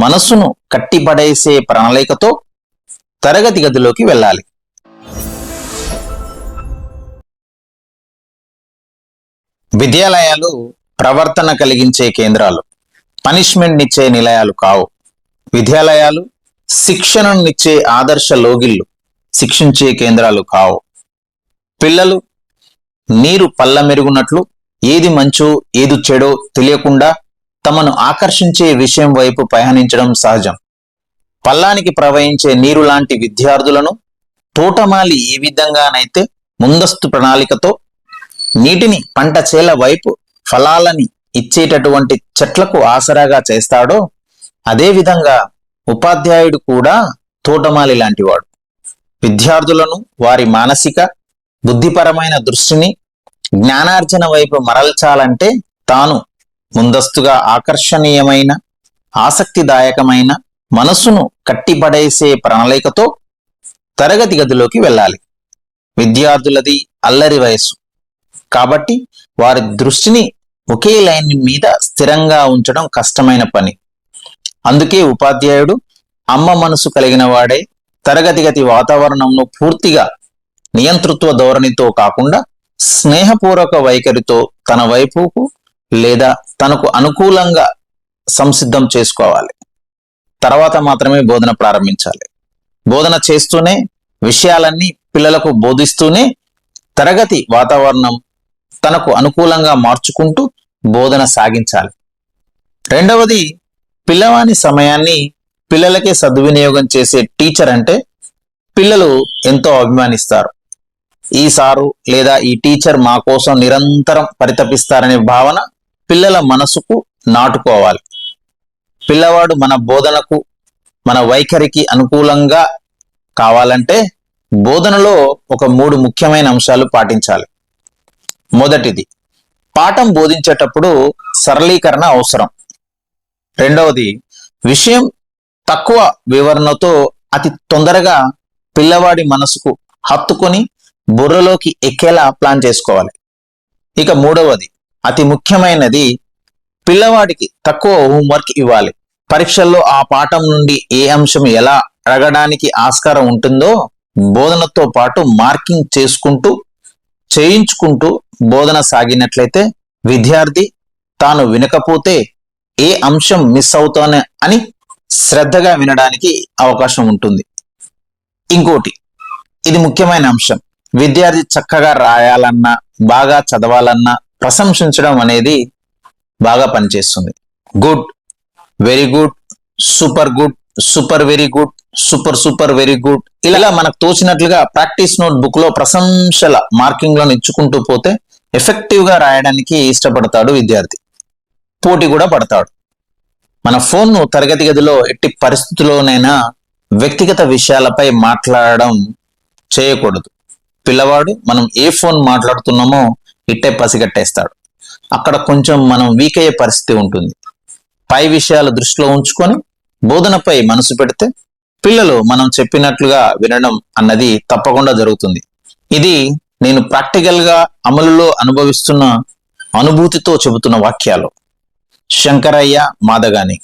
మనస్సును కట్టిపడేసే ప్రణాళికతో తరగతి గదిలోకి వెళ్ళాలి. విద్యాలయాలు ప్రవర్తన కలిగించే కేంద్రాలు, పనిష్మెంట్నిచ్చే నిలయాలు కావు. విద్యాలయాలు శిక్షణనిచ్చే ఆదర్శ లోగిళ్ళు, శిక్షించే కేంద్రాలు కావు. పిల్లలు నీరు పళ్ళ మెరుగునట్లు ఏది మంచో ఏది చెడో తెలియకుండా తమను ఆకర్షించే విషయం వైపు పయనించడం సహజం. పల్లానికి ప్రవహించే నీరు లాంటి విద్యార్థులను తోటమాలి ఏ విధంగానైతే ముందస్తు ప్రణాళికతో నీటిని పంట చేల వైపు ఫలాలని ఇచ్చేటటువంటి చెట్లకు ఆసరాగా చేస్తాడో, అదేవిధంగా ఉపాధ్యాయుడు కూడా తోటమాలి లాంటివాడు. విద్యార్థులను వారి మానసిక బుద్ధిపరమైన దృష్టిని జ్ఞానార్జన వైపు మరల్చాలంటే తాను ముందస్తుగా ఆకర్షణీయమైన ఆసక్తిదాయకమైన మనస్సును కట్టిపడేసే ప్రణాళికతో తరగతి గదిలోకి వెళ్ళాలి. విద్యార్థులది అల్లరి వయస్సు కాబట్టి వారి దృష్టిని ఒకే లైన్ మీద స్థిరంగా ఉంచడం కష్టమైన పని. అందుకే ఉపాధ్యాయుడు అమ్మ మనసు కలిగిన వాడే తరగతి గది వాతావరణంను పూర్తిగా నియంతృత్వ ధోరణితో కాకుండా స్నేహపూర్వక వైఖరితో తన వైపుకు లేదా తనకు అనుకూలంగా సంసిద్ధం చేసుకోవాలి. తర్వాత మాత్రమే బోధన ప్రారంభించాలి. బోధన చేస్తూనే విషయాలన్నీ పిల్లలకు బోధిస్తూనే తరగతి వాతావరణం తనకు అనుకూలంగా మార్చుకుంటూ బోధన సాగించాలి. రెండవది, పిల్లవాని సమయాన్ని పిల్లలకే సద్వినియోగం చేసే టీచర్ అంటే పిల్లలు ఎంతో అభిమానిస్తారు. ఈ సారు లేదా ఈ టీచర్ మా కోసం నిరంతరం పరితపిస్తారనే భావన పిల్లల మనసుకు నాటుకోవాలి. పిల్లవాడు మన బోధనకు మన వైఖరికి అనుకూలంగా కావాలంటే బోధనలో ఒక 3 ముఖ్యమైన అంశాలు పాటించాలి. మొదటిది, పాఠం బోధించేటప్పుడు సరళీకరణ అవసరం. రెండవది, విషయం తక్కువ వివరణతో అతి తొందరగా పిల్లవాడి మనసుకు హత్తుకొని బుర్రలోకి ఎక్కేలా ప్లాన్ చేసుకోవాలి. ఇక మూడవది, అతి ముఖ్యమైనది, పిల్లవాడికి తక్కువ హోంవర్క్ ఇవ్వాలి. పరీక్షల్లో ఆ పాఠం నుండి ఏ అంశం ఎలా అడగడానికి ఆస్కారం ఉంటుందో బోధనతో పాటు మార్కింగ్ చేసుకుంటూ చేయించుకుంటూ బోధన సాగినట్లయితే విద్యార్థి తాను వినకపోతే ఏ అంశం మిస్ అవుతానే అని శ్రద్ధగా వినడానికి అవకాశం ఉంటుంది. ఇంకోటి, ఇది ముఖ్యమైన అంశం, విద్యార్థి చక్కగా రాయాలన్నా బాగా చదవాలన్నా ప్రశంసించడం అనేది బాగా పనిచేస్తుంది. Good, very good, super good, super very good, super super very good, ఇలా మనకు తోచినట్లుగా ప్రాక్టీస్ నోట్ బుక్ లో ప్రశంసల మార్కింగ్ లో ఇచ్చుకుంటూ పోతే ఎఫెక్టివ్ గా రాయడానికి ఇష్టపడతాడు విద్యార్థి, పోటీ కూడా పడతాడు. మన ఫోన్ను తరగతి గదిలో ఎట్టి పరిస్థితుల్లోనైనా వ్యక్తిగత విషయాలపై మాట్లాడడం చేయకూడదు. పిల్లవాడు మనం ఏ ఫోన్ మాట్లాడుతున్నామో ఇట్టే పసిగట్టేస్తాడు. అక్కడ కొంచెం మనం వీక్ అయ్యే పరిస్థితి ఉంటుంది. పై విషయాలు దృష్టిలో ఉంచుకొని బోధనపై మనసు పెడితే పిల్లలు మనం చెప్పినట్లుగా వినడం అన్నది తప్పకుండా జరుగుతుంది. ఇది నేను ప్రాక్టికల్ గా అమలులో అనుభవిస్తున్న అనుభూతితో చెబుతున్న వాక్యాలు. శంకరయ్య మాదగాని.